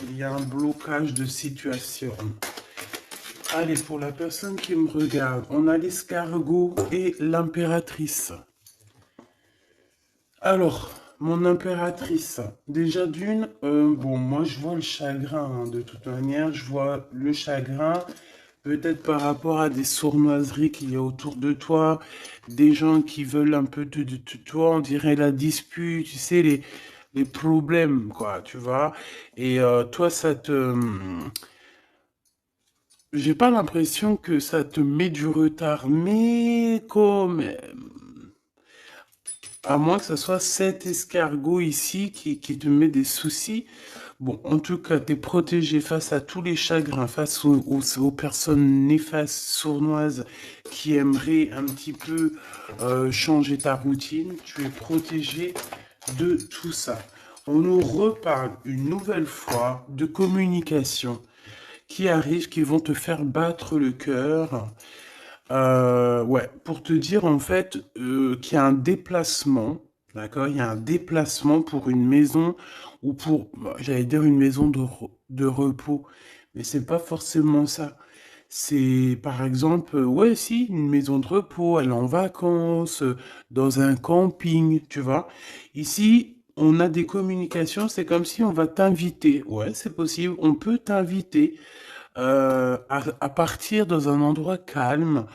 Il y a un blocage de situation. Allez, pour la personne qui me regarde, on a l'escargot et l'impératrice. Alors, mon impératrice, déjà d'une, bon, moi je vois le chagrin, hein, de toute manière, je vois le chagrin, peut-être par rapport à des sournoiseries qu'il y a autour de toi, des gens qui veulent un peu de toi, on dirait la dispute, tu sais, les problèmes, quoi, tu vois. Et toi, j'ai pas l'impression que ça te met du retard, mais quand même. À moins que ce soit cet escargot ici qui te met des soucis. Bon, en tout cas, tu es protégé face à tous les chagrins, face aux personnes néfastes, sournoises, qui aimeraient un petit peu changer ta routine. Tu es protégé de tout ça. On nous reparle une nouvelle fois de communication qui arrivent, qui vont te faire battre le cœur. Ouais, pour te dire en fait qu'il y a un déplacement, d'accord? Il y a un déplacement pour une maison ou pour, bah, j'allais dire une maison de repos, mais c'est pas forcément ça. C'est par exemple, ouais, si, une maison de repos, aller en vacances, dans un camping, tu vois. Ici, on a des communications, c'est comme si on va t'inviter. Ouais, c'est possible, on peut t'inviter à partir dans un endroit calme.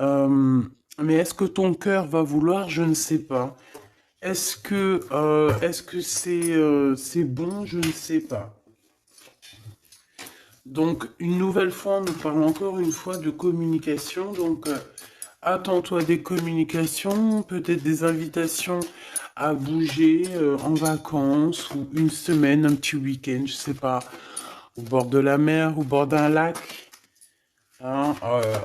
Euh, mais est-ce que ton cœur va vouloir? Je ne sais pas. Est-ce que c'est bon? Je ne sais pas. Donc, une nouvelle fois, on nous parle encore une fois de communication. Donc, attends-toi des communications, peut-être des invitations à bouger en vacances ou une semaine, un petit week-end, je sais pas, au bord de la mer, au bord d'un lac. Hein,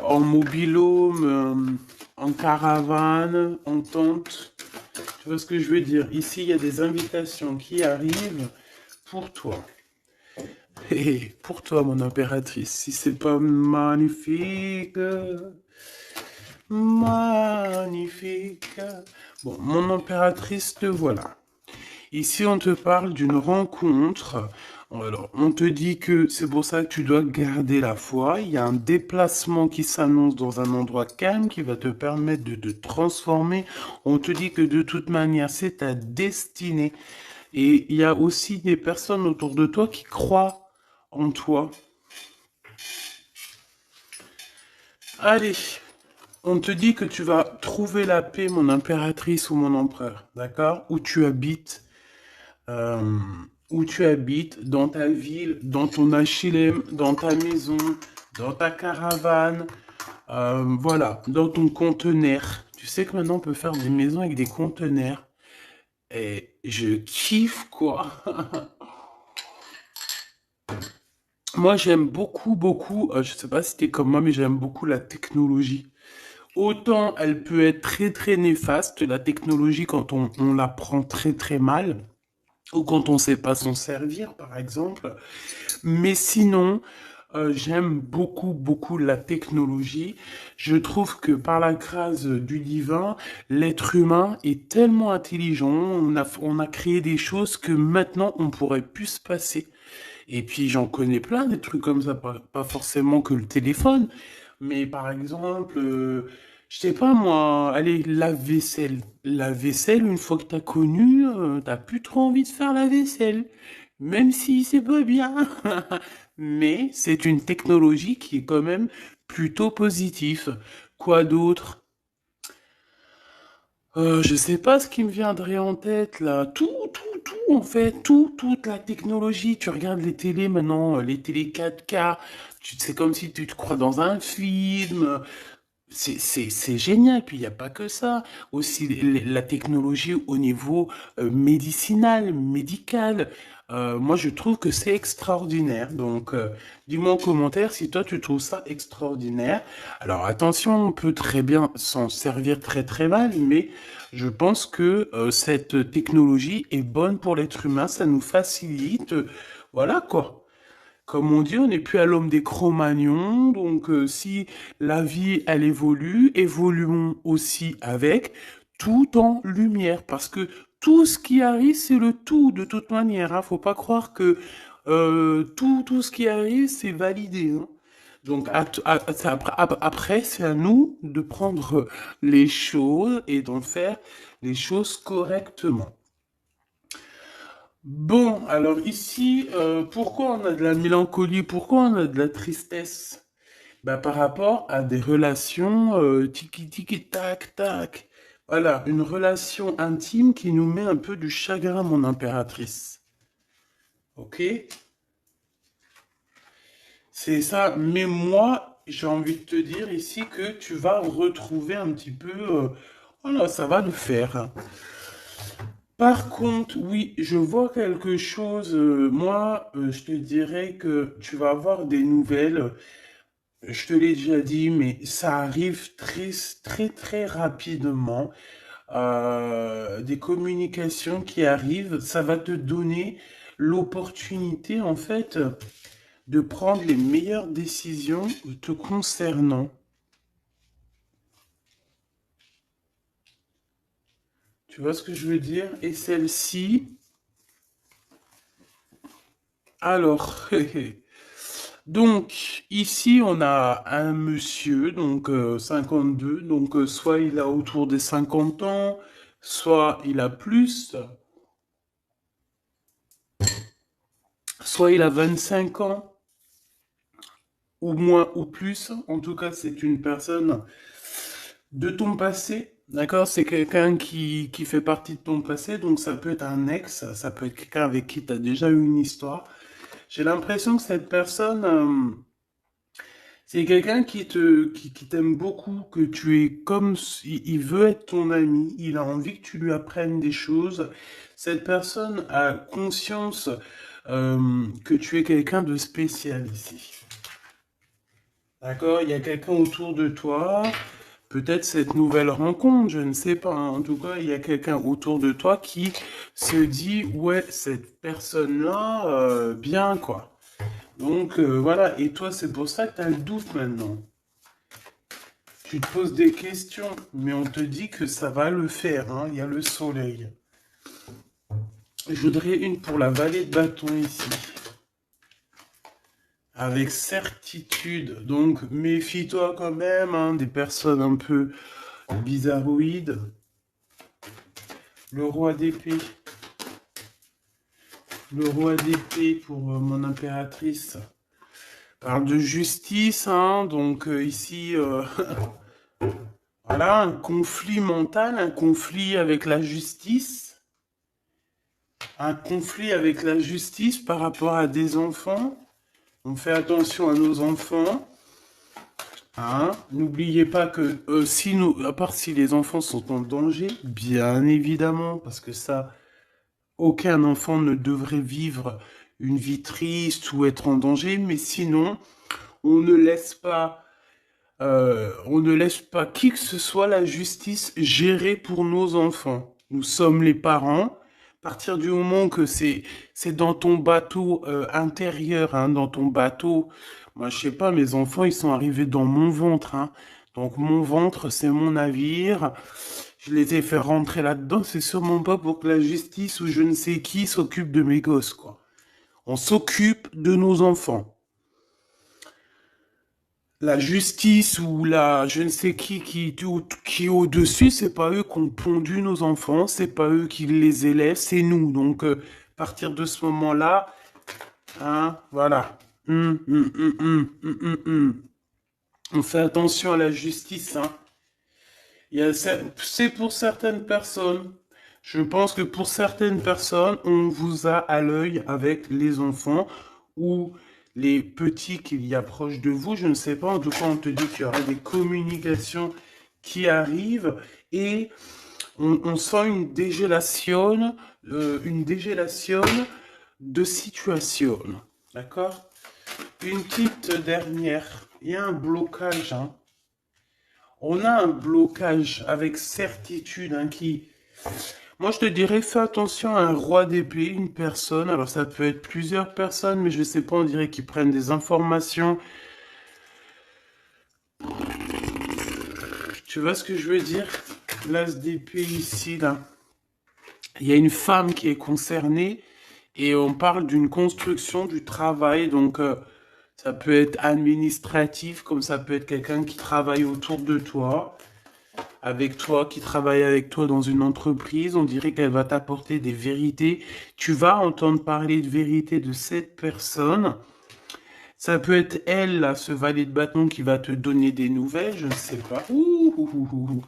en mobilhome, en caravane, en tente. Tu vois ce que je veux dire? Ici, il y a des invitations qui arrivent pour toi. Et pour toi, mon impératrice, si c'est pas magnifique, magnifique. Bon, mon impératrice, te voilà. Ici, on te parle d'une rencontre. Alors, on te dit que c'est pour ça que tu dois garder la foi. Il y a un déplacement qui s'annonce dans un endroit calme qui va te permettre de te transformer. On te dit que de toute manière, c'est ta destinée. Et il y a aussi des personnes autour de toi qui croient en toi. Allez, on te dit que tu vas trouver la paix, mon impératrice ou mon empereur, d'accord? Où tu habites. euh, Où tu habites, dans ta ville, dans ton HLM, dans ta maison, dans ta caravane, voilà, dans ton conteneur. Tu sais que maintenant on peut faire des maisons avec des conteneurs. Et je kiffe quoi. Moi j'aime beaucoup, beaucoup, je sais pas si t'es comme moi, mais j'aime beaucoup la technologie. Autant elle peut être très très néfaste, la technologie, quand on la prend très très mal, ou quand on sait pas s'en servir par exemple. Mais sinon, j'aime beaucoup, beaucoup la technologie. Je trouve que par la grâce du divin, l'être humain est tellement intelligent, on a créé des choses que maintenant on pourrait plus se passer. Et puis j'en connais plein des trucs comme ça, pas forcément que le téléphone, mais par exemple, je sais pas moi, allez, lave-vaisselle. La vaisselle, une fois que t'as connu, t'as plus trop envie de faire la vaisselle. Même si c'est pas bien. Mais c'est une technologie qui est quand même plutôt positive. Quoi d'autre? Je sais pas ce qui me viendrait en tête là. Tout en fait, toute la technologie. Tu regardes les télés maintenant, les télés 4K. C'est comme si tu te crois dans un film. C'est génial. Puis il n'y a pas que ça. Aussi la technologie au niveau médicinal, médical. Moi, je trouve que c'est extraordinaire. Donc, dis-moi en commentaire si toi, tu trouves ça extraordinaire. Alors, attention, on peut très bien s'en servir très très mal, mais je pense que cette technologie est bonne pour l'être humain. Ça nous facilite. Voilà quoi. Comme on dit, on n'est plus à l'homme des Cro-Magnons, donc si la vie, elle évolue, évoluons aussi avec, tout en lumière, parce que tout ce qui arrive, c'est le tout, de toute manière, hein. Faut pas croire que tout ce qui arrive, c'est validé, hein. Donc après, c'est à nous de prendre les choses et d'en faire les choses correctement. Bon, alors ici, pourquoi on a de la mélancolie? Pourquoi on a de la tristesse? Bah, par rapport à des relations tiki tiki tac tac. Voilà, une relation intime qui nous met un peu du chagrin, mon impératrice. Ok? C'est ça. Mais moi, j'ai envie de te dire ici que tu vas retrouver un petit peu. Voilà, ça va le faire. Par contre, oui, je vois quelque chose. Moi, je te dirais que tu vas avoir des nouvelles. Je te l'ai déjà dit, mais ça arrive très, très, très rapidement. Des communications qui arrivent, ça va te donner l'opportunité, en fait, de prendre les meilleures décisions te concernant. Tu vois ce que je veux dire? Et celle-ci, alors, donc, ici, on a un monsieur, donc 52, donc soit il a autour des 50 ans, soit il a plus, soit il a 25 ans, ou moins ou plus. En tout cas, c'est une personne de ton passé, d'accord? C'est quelqu'un qui fait partie de ton passé, donc ça peut être un ex, ça peut être quelqu'un avec qui tu as déjà eu une histoire. J'ai l'impression que cette personne, c'est quelqu'un qui t'aime beaucoup, que tu es comme, il veut être ton ami, il a envie que tu lui apprennes des choses. Cette personne a conscience que tu es quelqu'un de spécial ici. D'accord? Il y a quelqu'un autour de toi, peut-être cette nouvelle rencontre, je ne sais pas, hein. En tout cas, il y a quelqu'un autour de toi qui se dit, ouais, cette personne-là, bien, quoi. Donc, voilà. Et toi, c'est pour ça que tu as le doute maintenant. Tu te poses des questions, mais on te dit que ça va le faire, hein. Il y a le soleil. Je voudrais une pour la vallée de bâton ici. Avec certitude. Donc, méfie-toi quand même, hein, des personnes un peu bizarroïdes. Le roi d'épée. Le roi d'épée pour mon impératrice. Parle de justice, hein, donc ici, voilà, un conflit mental, un conflit avec la justice. Un conflit avec la justice par rapport à des enfants. On fait attention à nos enfants. Hein? N'oubliez pas que si nous, à part si les enfants sont en danger, bien évidemment, parce que ça, aucun enfant ne devrait vivre une vie triste ou être en danger, mais sinon, on ne laisse pas qui que ce soit la justice gérer pour nos enfants. Nous sommes les parents. À partir du moment que c'est dans ton bateau intérieur, hein, dans ton bateau, moi je sais pas, mes enfants ils sont arrivés dans mon ventre, hein. Donc mon ventre c'est mon navire. Je les ai fait rentrer là-dedans. C'est sûrement pas pour que la justice ou je ne sais qui s'occupe de mes gosses, quoi. On s'occupe de nos enfants. La justice ou la je ne sais qui est au-dessus, c'est pas eux qui ont pondu nos enfants, c'est pas eux qui les élèvent, c'est nous. Donc, à partir de ce moment-là, hein, voilà. On fait attention à la justice, hein. C'est pour certaines personnes. Je pense que pour certaines personnes, on vous a à l'œil avec les enfants ou les petits qu'il y a proche de vous. Je ne sais pas. En tout cas, on te dit qu'il y aura des communications qui arrivent et on sent une dégélation de situation. D'accord? Une petite dernière. Il y a un blocage, hein. On a un blocage avec certitude, hein, qui... Moi, je te dirais, fais attention à un roi d'épée, une personne. Alors, ça peut être plusieurs personnes, mais je sais pas, on dirait qu'ils prennent des informations. Tu vois ce que je veux dire? L'as d'épée ici, là. Il y a une femme qui est concernée Et on parle d'une construction du travail, donc ça peut être administratif, comme ça peut être quelqu'un qui travaille autour de toi, avec toi, qui travaille avec toi dans une entreprise. On dirait qu'elle va t'apporter des vérités. Tu vas entendre parler de vérités de cette personne. Ça peut être elle, là, ce valet de bâton qui va te donner des nouvelles, je ne sais pas. Ouh, ouh, ouh, ouh, ouh.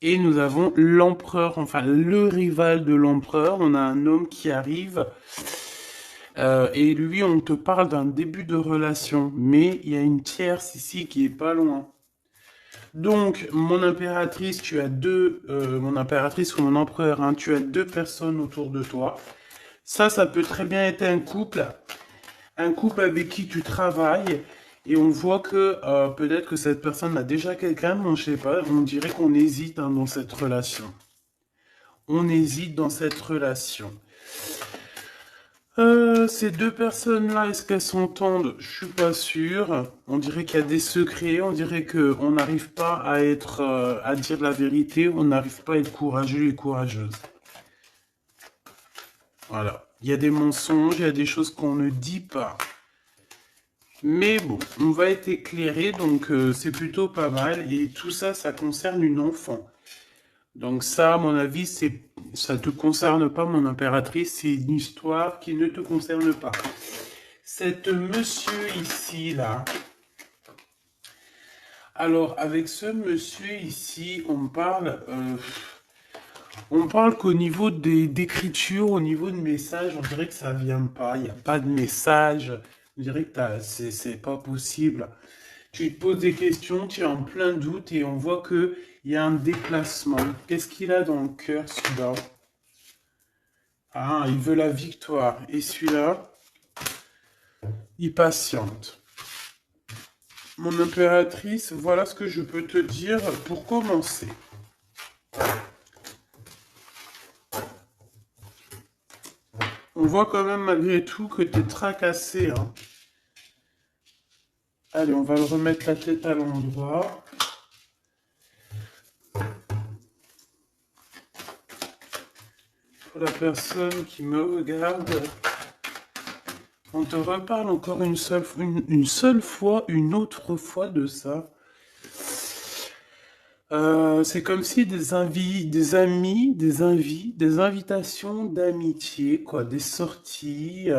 Et nous avons l'empereur, enfin le rival de l'empereur. On a un homme qui arrive. Et lui, on te parle d'un début de relation. Mais il y a une tierce ici qui est pas loin. Donc, mon impératrice, tu as deux... mon impératrice ou mon empereur, hein, tu as deux personnes autour de toi. Ça peut très bien être un couple. Un couple avec qui tu travailles. Et on voit que peut-être que cette personne a déjà quelqu'un, mais on ne sait pas. On dirait qu'on hésite hein, dans cette relation. On hésite dans cette relation. Ces deux personnes-là, est-ce qu'elles s'entendent? Je suis pas sûr. On dirait qu'il y a des secrets. On dirait que on n'arrive pas à être, à dire la vérité. On n'arrive pas à être courageux et courageuse. Voilà. Il y a des mensonges, il y a des choses qu'on ne dit pas. Mais bon, on va être éclairé, donc c'est plutôt pas mal. Et tout ça, ça concerne une enfant. Donc ça, à mon avis, ça te concerne pas, mon impératrice. C'est une histoire qui ne te concerne pas. Cet monsieur ici, là. Alors, avec ce monsieur ici, on parle qu'au niveau d'écriture, au niveau de message, on dirait que ça vient pas. Il n'y a pas de message. On dirait que c'est pas possible. Tu te poses des questions, tu es en plein doute et on voit que il y a un déplacement. Qu'est-ce qu'il a dans le cœur, celui-là? Ah, il veut la victoire. Et celui-là, il patiente. Mon impératrice, voilà ce que je peux te dire pour commencer. On voit quand même malgré tout que tu es tracassé. Hein. Allez, on va le remettre la tête à l'endroit. Pour la personne qui me regarde, on te reparle encore une seule fois, une autre fois de ça. C'est comme si des amis, des invitations d'amitié, quoi, des sorties.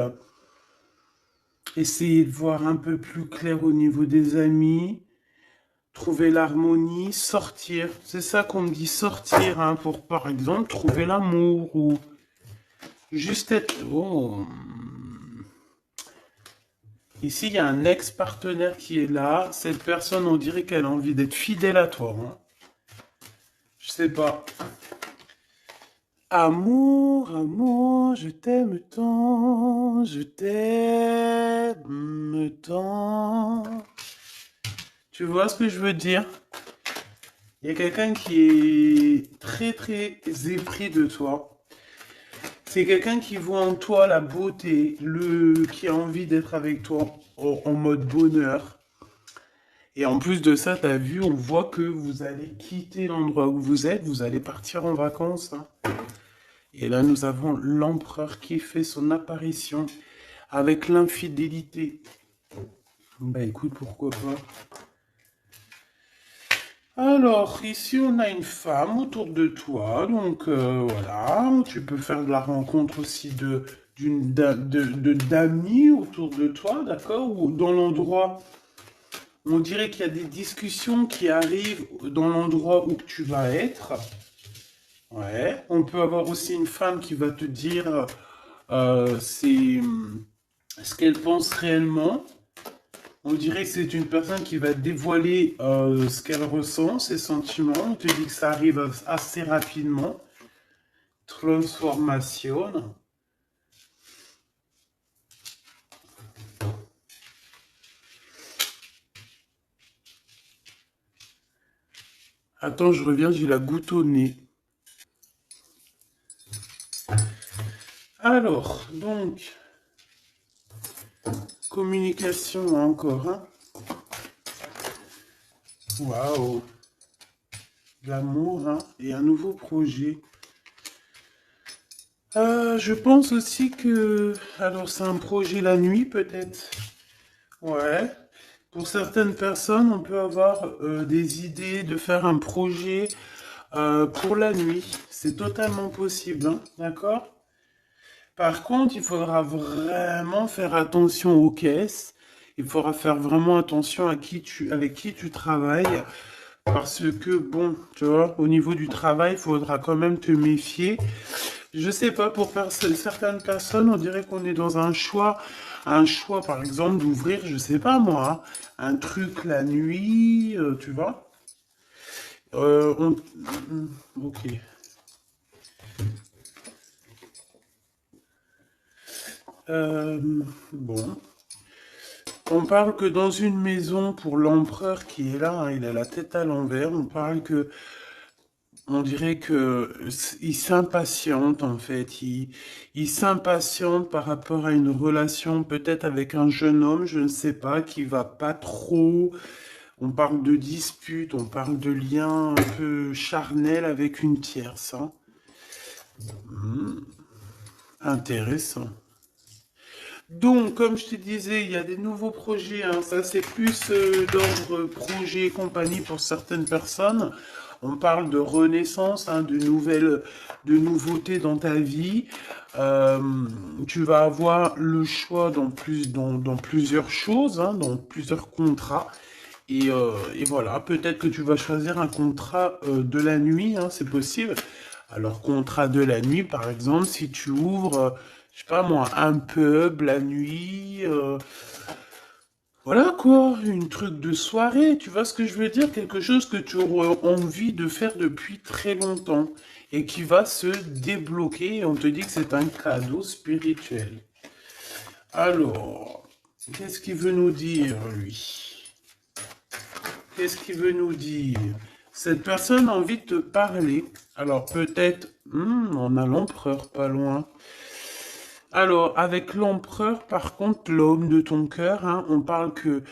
Essayer de voir un peu plus clair au niveau des amis, trouver l'harmonie, sortir. C'est ça qu'on me dit, sortir, hein, pour par exemple trouver l'amour ou juste être. Oh. Ici, il y a un ex-partenaire qui est là. Cette personne, on dirait qu'elle a envie d'être fidèle à toi. Hein. Je sais pas. Amour, amour, je t'aime tant, je t'aime tant. Tu vois ce que je veux dire? Il y a quelqu'un qui est très très épris de toi. C'est quelqu'un qui voit en toi la beauté, qui a envie d'être avec toi en mode bonheur. Et en plus de ça, t'as vu, on voit que vous allez quitter l'endroit où vous êtes, vous allez partir en vacances. Hein. Et là, nous avons l'empereur qui fait son apparition avec l'infidélité. Bah écoute, pourquoi pas. Alors, ici, on a une femme autour de toi. Donc, voilà, tu peux faire de la rencontre aussi d'amis autour de toi, d'accord? Ou dans l'endroit, on dirait qu'il y a des discussions qui arrivent dans l'endroit où tu vas être. Ouais, on peut avoir aussi une femme qui va te dire c'est ce qu'elle pense réellement. On dirait que c'est une personne qui va dévoiler ce qu'elle ressent, ses sentiments. On te dit que ça arrive assez rapidement. Transformation. Attends, je reviens, j'ai la goutte au nez. Alors, donc, communication encore. Hein. Waouh. L'amour hein, et un nouveau projet. Je pense aussi que... Alors, c'est un projet la nuit, peut-être. Ouais. Pour certaines personnes, on peut avoir des idées de faire un projet pour la nuit. C'est totalement possible, hein, d'accord? Par contre, il faudra vraiment faire attention aux caisses. Il faudra faire vraiment attention à avec qui tu travailles. Parce que, bon, tu vois, au niveau du travail, il faudra quand même te méfier. Je sais pas, pour certaines personnes, on dirait qu'on est dans un choix, par exemple, d'ouvrir, je sais pas moi, hein, un truc la nuit, tu vois. Euh, on- Ok. Euh, bon. On parle que dans une maison, pour l'empereur qui est là, hein, il a la tête à l'envers, on parle que, on dirait que il s'impatiente en fait, il s'impatiente par rapport à une relation peut-être avec un jeune homme, je ne sais pas, qui va pas trop. On parle de dispute, on parle de lien un peu charnel avec une tierce, hein. Hmm, intéressant. Donc, comme je te disais, il y a des nouveaux projets, hein. Ça, c'est plus d'ordre projet et compagnie pour certaines personnes. On parle de renaissance, hein, de nouveautés dans ta vie. Euh, Tu vas avoir le choix dans plusieurs choses, hein, dans plusieurs contrats. Et voilà, peut-être que tu vas choisir un contrat de la nuit, hein, c'est possible. Alors, contrat de la nuit, par exemple, si tu ouvres, je sais pas moi, un pub la nuit, voilà quoi, une truc de soirée, tu vois ce que je veux dire? Quelque chose que tu aurais envie de faire depuis très longtemps et qui va se débloquer et on te dit que c'est un cadeau spirituel. Alors, qu'est-ce qu'il veut nous dire, lui? Qu'est-ce qu'il veut nous dire? Cette personne a envie de te parler. Alors peut-être, on a l'empereur pas loin. Alors avec l'empereur, par contre, l'homme de ton cœur, hein, on parle que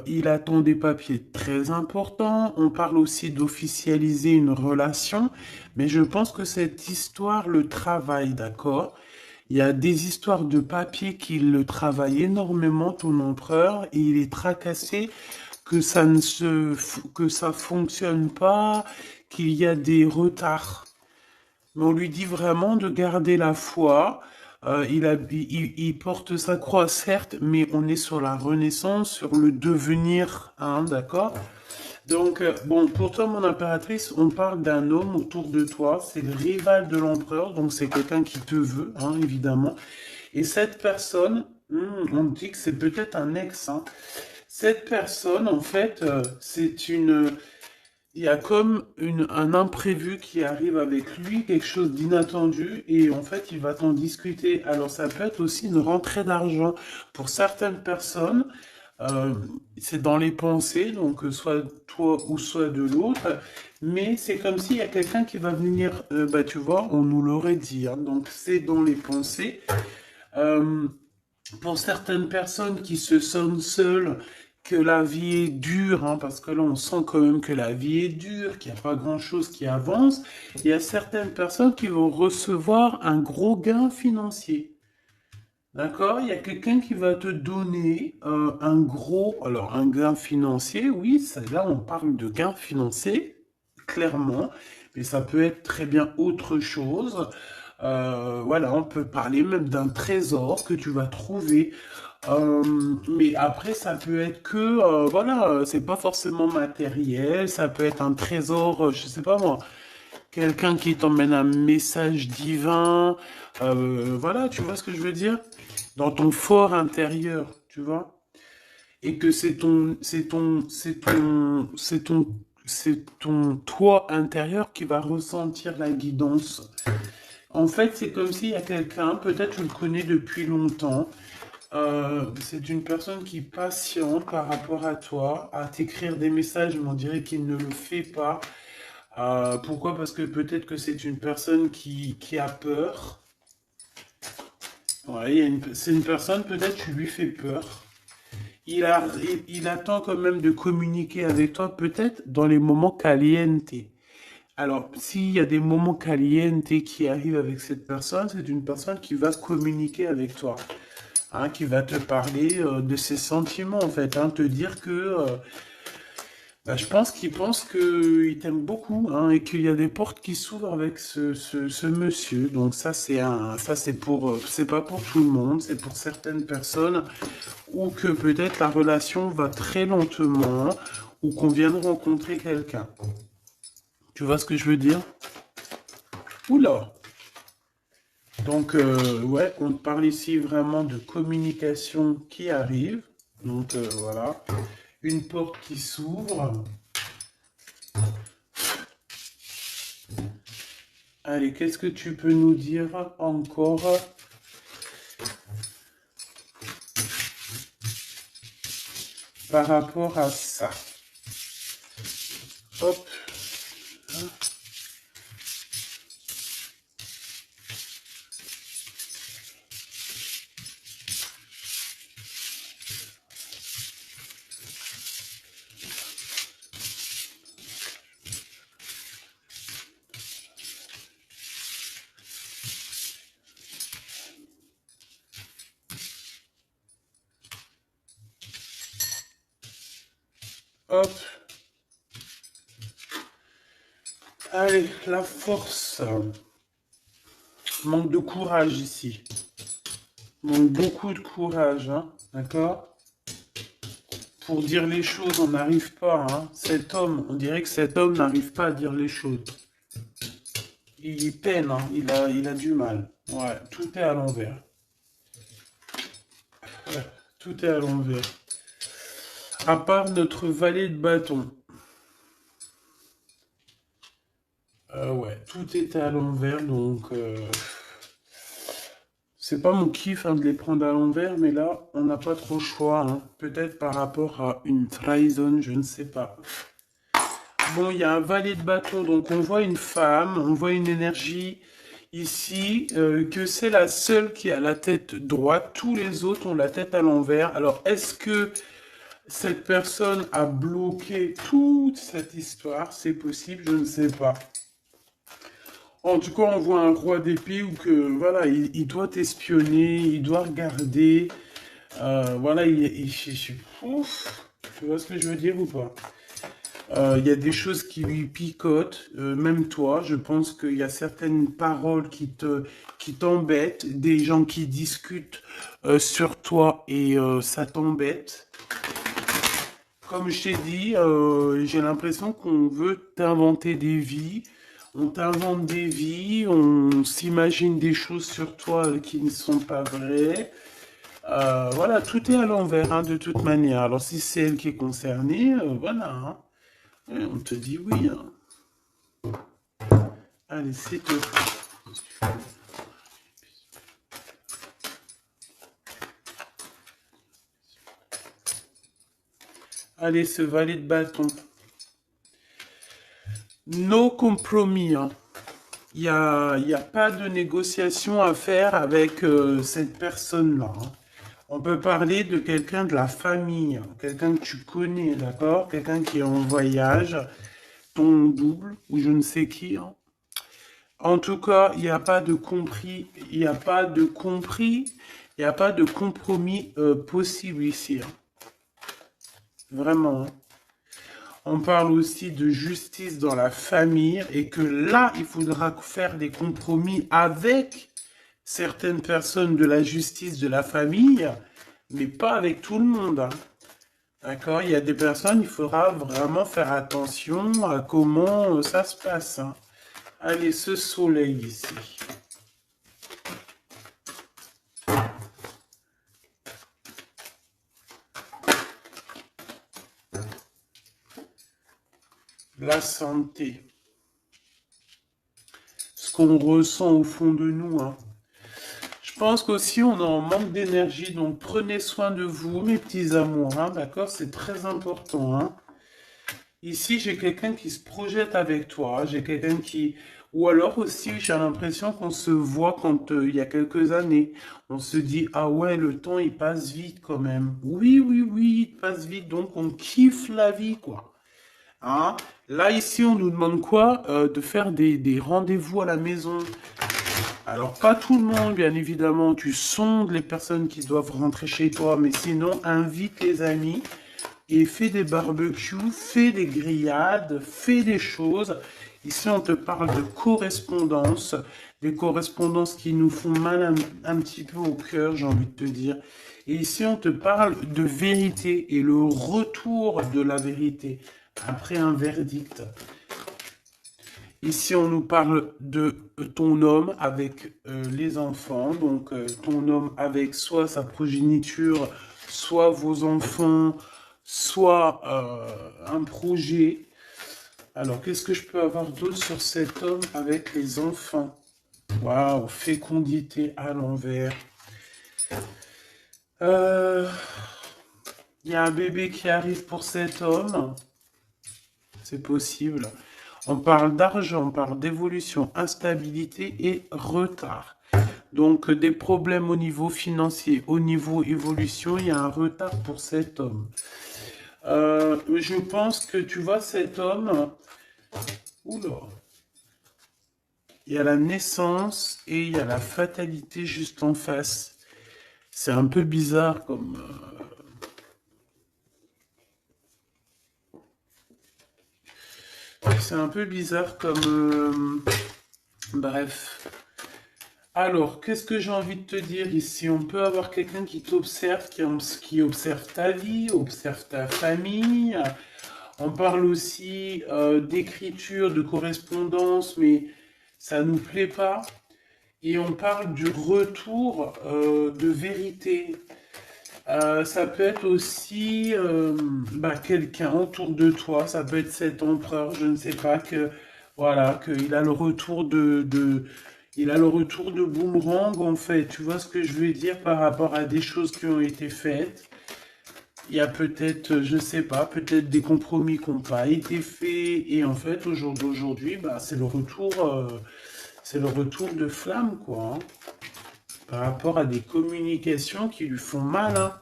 il attend des papiers très importants. On parle aussi d'officialiser une relation, mais je pense que cette histoire le travaille, d'accord? Il y a des histoires de papiers qui le travaillent énormément, ton empereur, et il est tracassé que que ça fonctionne pas, qu'il y a des retards. Mais on lui dit vraiment de garder la foi. Il porte sa croix, certes, mais on est sur la renaissance, sur le devenir, hein, d'accord? Donc, bon, pour toi, mon impératrice, on parle d'un homme autour de toi, c'est le rival de l'empereur, donc c'est quelqu'un qui te veut, hein, évidemment. Et cette personne, on dit que c'est peut-être un ex, hein. Cette personne, en fait, il y a comme un imprévu qui arrive avec lui, quelque chose d'inattendu, et en fait, il va t'en discuter. Alors, ça peut être aussi une rentrée d'argent. Pour certaines personnes, euh, c'est dans les pensées, donc soit toi ou soit de l'autre, mais c'est comme s'il y a quelqu'un qui va venir, bah, tu vois, on nous l'aurait dit, hein. Donc, c'est dans les pensées. Euh, pour certaines personnes qui se sentent seules, que la vie est dure, hein, parce que là on sent quand même que la vie est dure, qu'il n'y a pas grand-chose qui avance, il y a certaines personnes qui vont recevoir un gros gain financier. D'accord? Il y a quelqu'un qui va te donner alors un gain financier, oui, là on parle de gain financier, clairement, mais ça peut être très bien autre chose. Voilà, on peut parler même d'un trésor que tu vas trouver. Mais après, ça peut être que, voilà, c'est pas forcément matériel, ça peut être un trésor, je sais pas moi, quelqu'un qui t'emmène un message divin, voilà, tu vois ce que je veux dire? Dans ton fort intérieur, tu vois? Et que c'est ton toi intérieur qui va ressentir la guidance. En fait, c'est comme s'il y a quelqu'un, peut-être tu le connais depuis longtemps, c'est une personne qui patiente par rapport à toi, à t'écrire des messages, mais on dirait qu'il ne le fait pas. Pourquoi? Parce que peut-être que c'est une personne qui a peur. Ouais, c'est une personne, peut-être tu lui fais peur. Il attend quand même de communiquer avec toi, peut-être dans les moments caliente. Alors, s'il y a des moments calientes qui arrivent avec cette personne, c'est une personne qui va communiquer avec toi, hein, qui va te parler de ses sentiments, en fait, hein, te dire que bah, je pense qu'il pense qu'il t'aime beaucoup, hein, et qu'il y a des portes qui s'ouvrent avec ce monsieur. Donc ça c'est pour, c'est pas pour tout le monde, c'est pour certaines personnes, ou que peut-être la relation va très lentement, ou qu'on vient de rencontrer quelqu'un. Tu vois ce que je veux dire? Oula! Donc, ouais, on parle ici vraiment de communication qui arrive. Donc, voilà. Une porte qui s'ouvre. Allez, qu'est-ce que tu peux nous dire encore par rapport à ça? Hop, hop. Allez, la force. Manque de courage ici. Manque beaucoup de courage, hein, d'accord? Pour dire les choses, on n'arrive pas, hein. Cet homme, on dirait que cet homme n'arrive pas à dire les choses. Il peine, hein. Il a du mal. Ouais, tout est à l'envers. Ouais, tout est à l'envers. À part notre valet de bâton. Ouais, tout est à l'envers, donc c'est pas mon kiff hein, de les prendre à l'envers, mais là, on n'a pas trop le choix, hein. Peut-être par rapport à une trahison, je ne sais pas. Bon, il y a un valet de bâton, donc on voit une femme, on voit une énergie ici, que c'est la seule qui a la tête droite, tous les autres ont la tête à l'envers. Alors, est-ce que cette personne a bloqué toute cette histoire? C'est possible, je ne sais pas. En tout cas, on voit un roi d'épée où que voilà, il doit espionner, il doit regarder. Voilà, ouf, tu vois ce que je veux dire ou pas? Il y a des choses qui lui picotent, même toi. Je pense qu'il y a certaines paroles qui t'embêtent, des gens qui discutent sur toi et ça t'embête. Comme je t'ai dit, j'ai l'impression qu'on veut t'inventer des vies. On t'invente des vies, on s'imagine des choses sur toi qui ne sont pas vraies. Voilà, tout est à l'envers, hein, de toute manière. Alors si c'est elle qui est concernée, voilà, hein. Ouais, on te dit oui, hein. Allez, c'est tout. Allez, ce valet de bâton. No compromis, hein. Il y a pas de négociation à faire avec cette personne-là, hein. On peut parler de quelqu'un de la famille, hein, quelqu'un que tu connais, d'accord? Quelqu'un qui est en voyage, ton double, ou je ne sais qui, hein. En tout cas, il n'y a pas de compris, il n'y a pas de compris, il n'y a pas de compromis possible ici, hein. Vraiment, hein. On parle aussi de justice dans la famille et que là, il faudra faire des compromis avec certaines personnes de la justice de la famille, mais pas avec tout le monde, hein. D'accord? Il y a des personnes, il faudra vraiment faire attention à comment ça se passe, hein. Allez, ce soleil ici. La santé. Ce qu'on ressent au fond de nous, hein. Je pense qu'aussi on est en manque d'énergie, donc prenez soin de vous, mes petits amours, hein, d'accord? C'est très important, hein. Ici, j'ai quelqu'un qui se projette avec toi, j'ai quelqu'un qui... Ou alors aussi, j'ai l'impression qu'on se voit quand il y a quelques années. On se dit, ah ouais, le temps, il passe vite quand même. Oui, oui, oui, il passe vite, donc on kiffe la vie, quoi. Hein. Là, ici, on nous demande quoi? De faire des rendez-vous à la maison. Alors, pas tout le monde, bien évidemment. Tu sondes les personnes qui doivent rentrer chez toi, mais sinon, invite les amis et fais des barbecues, fais des grillades, fais des choses. Ici, on te parle de correspondance, des correspondances qui nous font mal un petit peu au cœur, j'ai envie de te dire. Et ici, on te parle de vérité et le retour de la vérité après un verdict. Ici, on nous parle de ton homme avec les enfants, donc ton homme avec soit sa progéniture, soit vos enfants, soit un projet. Alors, qu'est-ce que je peux avoir d'autre sur cet homme avec les enfants? Waouh, fécondité à l'envers. Euh, Il y a un bébé qui arrive pour cet homme. C'est possible. On parle d'argent, on parle d'évolution, instabilité et retard. Donc des problèmes au niveau financier, au niveau évolution, il y a un retard pour cet homme. Je pense que tu vois cet homme, oula, il y a la naissance et il y a la fatalité juste en face. C'est un peu bizarre comme... c'est un peu bizarre comme... bref. Alors, qu'est-ce que j'ai envie de te dire ici? On peut avoir quelqu'un qui t'observe, qui observe ta vie, observe ta famille. On parle aussi d'écriture, de correspondance, mais ça nous plaît pas. Et on parle du retour de vérité. Ça peut être aussi quelqu'un autour de toi, ça peut être cet empereur, je ne sais pas, que voilà, qu'il a le retour il a le retour de boomerang en fait. Tu vois ce que je veux dire par rapport à des choses qui ont été faites. Il y a peut-être, je sais pas, peut-être des compromis qui n'ont pas été faits. Et en fait, au jour d'aujourd'hui, bah, c'est le retour de flamme, quoi. Hein, par rapport à des communications qui lui font mal, hein.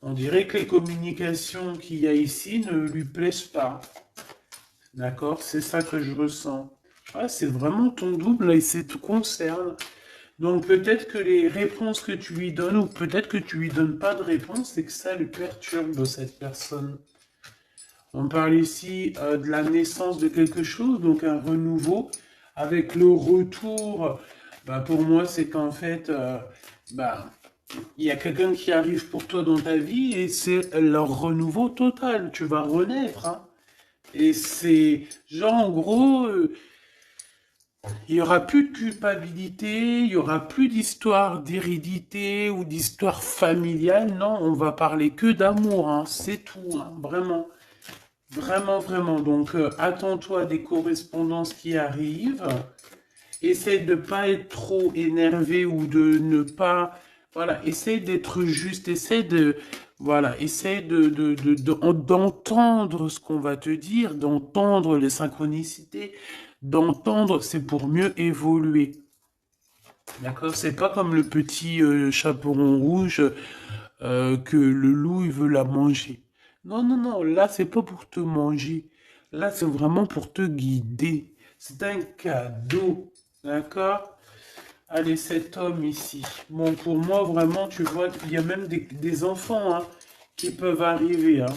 On dirait que les communications qu'il y a ici ne lui plaisent pas. D'accord? C'est ça que je ressens. Ah, c'est vraiment ton double et ça te concerne. Donc peut-être que les réponses que tu lui donnes, ou peut-être que tu lui donnes pas de réponse, c'est que ça lui perturbe cette personne. On parle ici de la naissance de quelque chose, donc un renouveau, avec le retour. Bah, pour moi, c'est qu'en fait, bah, il y a quelqu'un qui arrive pour toi dans ta vie et c'est leur renouveau total. Tu vas renaître, hein. Et c'est genre en gros, il y aura plus de culpabilité, il y aura plus d'histoire d'hérédité ou d'histoire familiale. Non, on va parler que d'amour, hein. C'est tout, hein. Vraiment, vraiment, vraiment. Donc attends-toi à des correspondances qui arrivent. Essaye de pas être trop énervé ou de ne pas, voilà, essaye d'être juste, essaye de, voilà, essaye d'entendre ce qu'on va te dire, d'entendre les synchronicités, d'entendre, c'est pour mieux évoluer. D'accord? C'est pas comme le petit chaperon rouge que le loup il veut la manger. Non, non, non, là c'est pas pour te manger. Là c'est vraiment pour te guider. C'est un cadeau. D'accord? Allez, cet homme ici. Bon, pour moi, vraiment, tu vois qu'il y a même des enfants hein, qui peuvent arriver. Hein.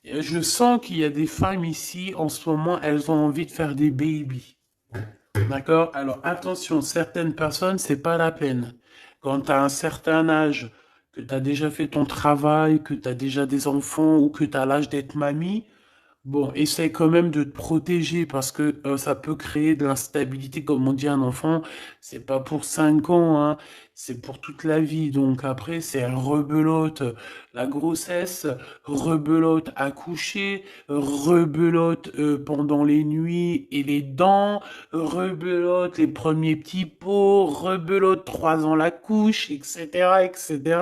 Et je sens qu'il y a des femmes ici, en ce moment, elles ont envie de faire des babies. D'accord? Alors, attention, certaines personnes, c'est pas la peine. Quand tu as un certain âge, que tu as déjà fait ton travail, que tu as déjà des enfants ou que tu as l'âge d'être mamie, bon, essaye quand même de te protéger parce que ça peut créer de l'instabilité, comme on dit à un enfant. C'est pas pour 5 ans, hein, c'est pour toute la vie. Donc après, c'est rebelote la grossesse, rebelote accoucher, rebelote pendant les nuits et les dents, rebelote les premiers petits pots, rebelote 3 ans la couche, etc., etc.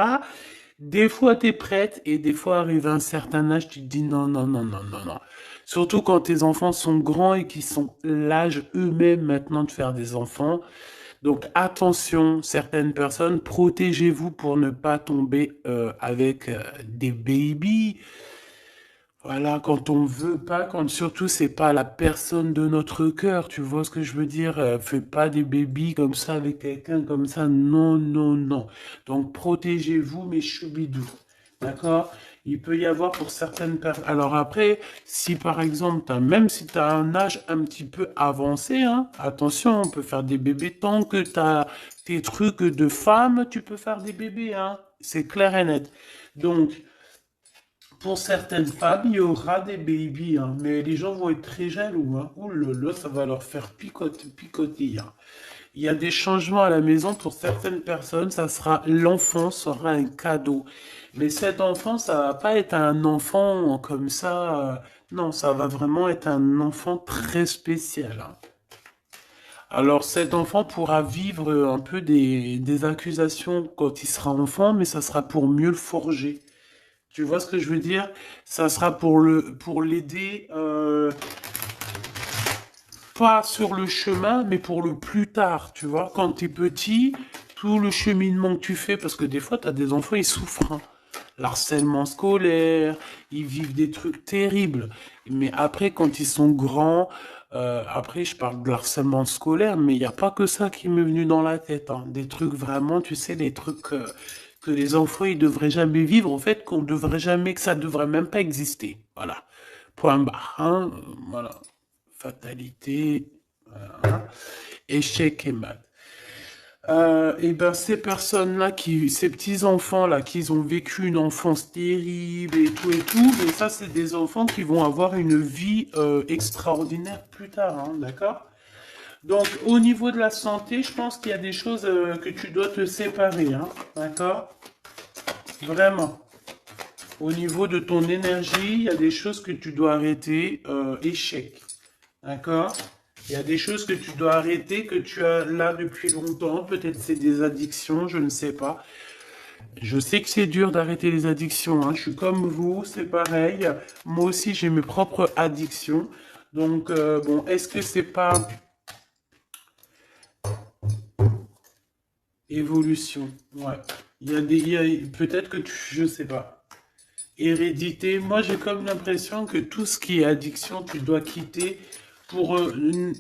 Des fois, tu es prête et des fois, arrive à un certain âge, tu te dis non, non, non, non, non, non. Surtout quand tes enfants sont grands et qu'ils sont l'âge eux-mêmes maintenant de faire des enfants. Donc attention, certaines personnes, protégez-vous pour ne pas tomber avec des babies. Voilà, quand on veut pas, quand surtout c'est pas la personne de notre cœur, tu vois ce que je veux dire? Fais pas des bébés comme ça avec quelqu'un comme ça, non, non, non. Donc protégez-vous, mes choubidous, d'accord? Il peut y avoir pour certaines personnes. Alors après, si par exemple, même si tu as un âge un petit peu avancé, hein, attention, on peut faire des bébés tant que tu as tes trucs de femme, tu peux faire des bébés, hein. C'est clair et net. Donc, pour certaines femmes, il y aura des babies, hein, mais les gens vont être très jaloux. Hein. Ouh là là, ça va leur faire picoter. Hein. Il y a des changements à la maison pour certaines personnes. L'enfant sera un cadeau. Mais cet enfant, ça va pas être un enfant comme ça. Non, ça va vraiment être un enfant très spécial. Hein. Alors cet enfant pourra vivre un peu des accusations quand il sera enfant, mais ça sera pour mieux le forger. Tu vois ce que je veux dire? Ça sera pour l'aider, pas sur le chemin, mais pour le plus tard, tu vois? Quand tu es petit, tout le cheminement que tu fais, parce que des fois, tu as des enfants, ils souffrent. Hein. L'harcèlement scolaire, ils vivent des trucs terribles. Mais après, quand ils sont grands, après, je parle de harcèlement scolaire, mais il n'y a pas que ça qui m'est venu dans la tête. Hein. Des trucs vraiment, tu sais, des trucs que les enfants, ils devraient jamais vivre, en fait, qu'on devrait jamais, que ça devrait même pas exister. Voilà. Point barre. Hein. Voilà. Fatalité. Voilà. Échec et mat. Et ben ces personnes-là, ces petits-enfants-là, qui ont vécu une enfance terrible et tout, mais ça, c'est des enfants qui vont avoir une vie extraordinaire plus tard, hein, d'accord? Donc, au niveau de la santé, je pense qu'il y a des choses que tu dois te séparer, hein, d'accord? Vraiment. Au niveau de ton énergie, il y a des choses que tu dois arrêter, échec, d'accord? Il y a des choses que tu dois arrêter, que tu as là depuis longtemps. Peut-être c'est des addictions, je ne sais pas. Je sais que c'est dur d'arrêter les addictions. Hein. Je suis comme vous, c'est pareil. Moi aussi, j'ai mes propres addictions. Donc, bon, est-ce que c'est pas évolution? Ouais. Peut-être que je sais pas. Hérédité. Moi, j'ai comme l'impression que tout ce qui est addiction, tu dois quitter pour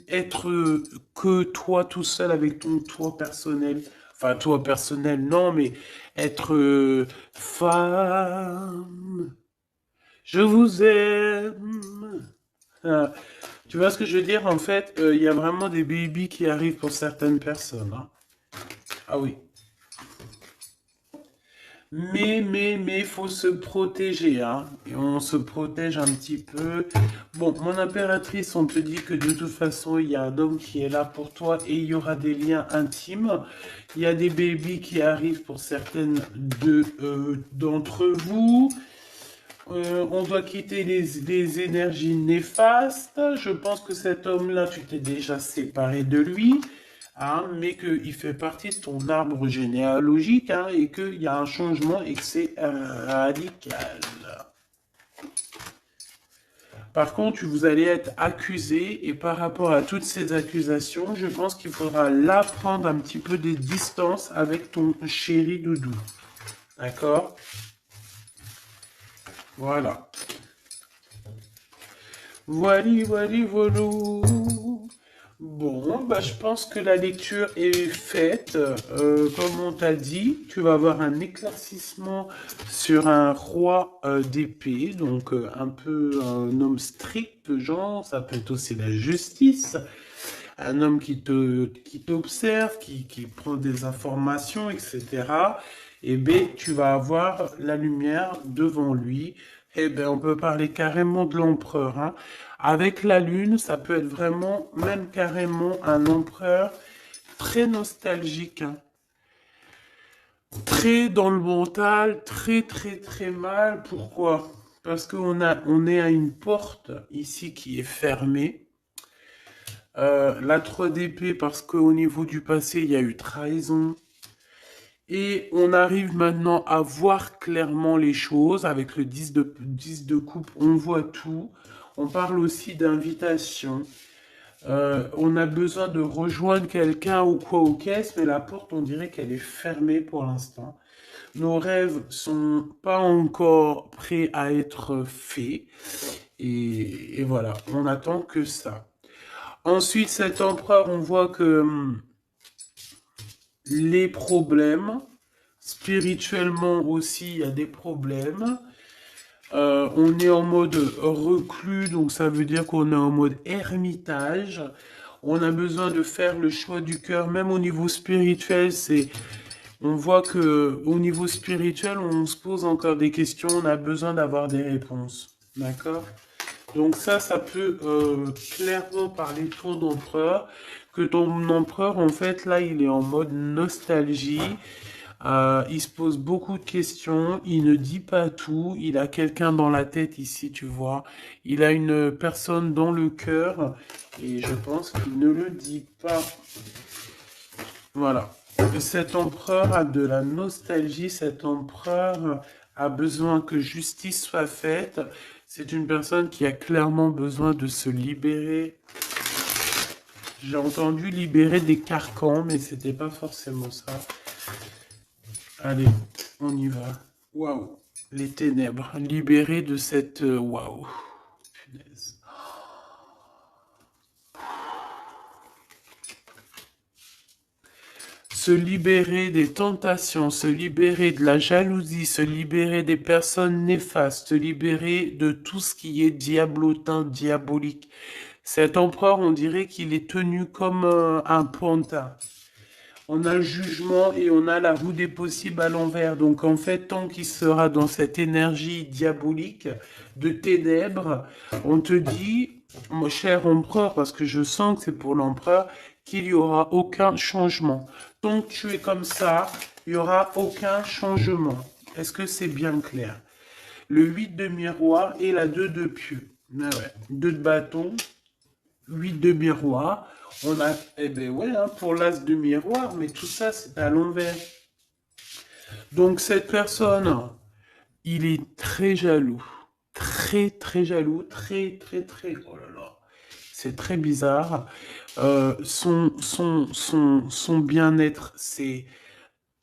être que toi tout seul avec ton toi personnel. Enfin, toi personnel, non, mais être femme, je vous aime. Ah, tu vois ce que je veux dire? En fait, il y a vraiment des babies qui arrivent pour certaines personnes. Hein. Ah oui. Mais, faut se protéger, hein. Et on se protège un petit peu. Bon, mon impératrice, on te dit que de toute façon, il y a un homme qui est là pour toi et il y aura des liens intimes. Il y a des bébés qui arrivent pour certaines d'entre vous. On doit quitter les énergies néfastes. Je pense que cet homme-là, tu t'es déjà séparé de lui. Hein, mais qu'il fait partie de ton arbre généalogique hein, et qu'il y a un changement et que c'est radical. Par contre, vous allez être accusé et par rapport à toutes ces accusations, je pense qu'il faudra là prendre un petit peu des distances avec ton chéri doudou. D'accord? Voilà. Voili, voili, voilou. Bon, bah, je pense que la lecture est faite. Comme on t'a dit, tu vas avoir un éclaircissement sur un roi d'épée, donc un peu un homme strict, genre, ça peut être aussi la justice. Un homme qui t'observe, qui prend des informations, etc. Et bien, tu vas avoir la lumière devant lui. Eh bien, on peut parler carrément de l'empereur. Hein. Avec la lune, ça peut être vraiment, même carrément, un empereur très nostalgique. Hein. Très dans le mental, très, très, très mal. Pourquoi? Parce on est à une porte ici qui est fermée. La 3 d'épée parce qu'au niveau du passé, il y a eu trahison. Et on arrive maintenant à voir clairement les choses. Avec le 10 de coupe, on voit tout. On parle aussi d'invitation. On a besoin de rejoindre quelqu'un ou quoi aux caisses, mais la porte, on dirait qu'elle est fermée pour l'instant. Nos rêves sont pas encore prêts à être faits. Et voilà, on attend que ça. Ensuite, cet empereur, on voit que les problèmes, spirituellement aussi, il y a des problèmes. On est en mode reclus, donc ça veut dire qu'on est en mode ermitage. On a besoin de faire le choix du cœur, même au niveau spirituel, on voit que au niveau spirituel, on se pose encore des questions, on a besoin d'avoir des réponses. D'accord? Donc ça peut clairement parler ton empereur, que ton empereur, en fait, là, il est en mode nostalgie. Il se pose beaucoup de questions, il ne dit pas tout, il a quelqu'un dans la tête ici, tu vois. Il a une personne dans le cœur et je pense qu'il ne le dit pas. Voilà. Cet empereur a de la nostalgie, cet empereur a besoin que justice soit faite. C'est une personne qui a clairement besoin de se libérer. J'ai entendu libérer des carcans, mais c'était pas forcément ça. Allez, on y va. Waouh, les ténèbres, libérés de cette... Waouh, punaise. Se libérer des tentations, se libérer de la jalousie, se libérer des personnes néfastes, se libérer de tout ce qui est diablotin, diabolique. Cet empereur, on dirait qu'il est tenu comme un pantin. On a le jugement et on a la roue des possibles à l'envers. Donc en fait, tant qu'il sera dans cette énergie diabolique de ténèbres, on te dit, mon cher empereur, parce que je sens que c'est pour l'empereur, qu'il n'y aura aucun changement. Tant que tu es comme ça, il n'y aura aucun changement. Est-ce que c'est bien clair? Le 8 de miroir et la 2 de pieux. Ah ouais. 2 de bâton, 8 de miroir. On a, eh ben ouais, hein, pour l'as de miroir, mais tout ça, c'est à l'envers. Donc, cette personne, il est très jaloux. Très, très jaloux. Très, très, très. Oh là là. C'est très bizarre. Son bien-être, c'est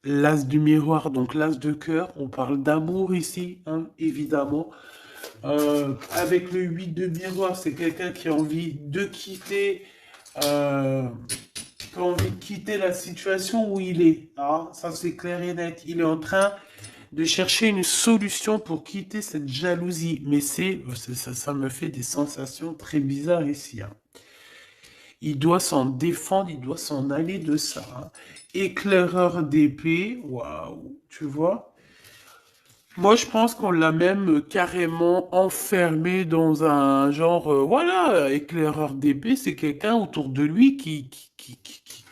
l'as du miroir, donc l'as de cœur. On parle d'amour ici, hein, évidemment. Avec le 8 de miroir, c'est quelqu'un qui a envie de quitter, qui a envie de quitter la situation où il est. Ah, ça c'est clair et net. Il est en train de chercher une solution pour quitter cette jalousie. Mais ça me fait des sensations très bizarres ici, hein. Il doit s'en défendre, il doit s'en aller de ça, hein. Éclaireur d'épée, waouh, tu vois? Moi, je pense qu'on l'a même carrément enfermé dans un genre, voilà, éclaireur d'épée, c'est quelqu'un autour de lui qui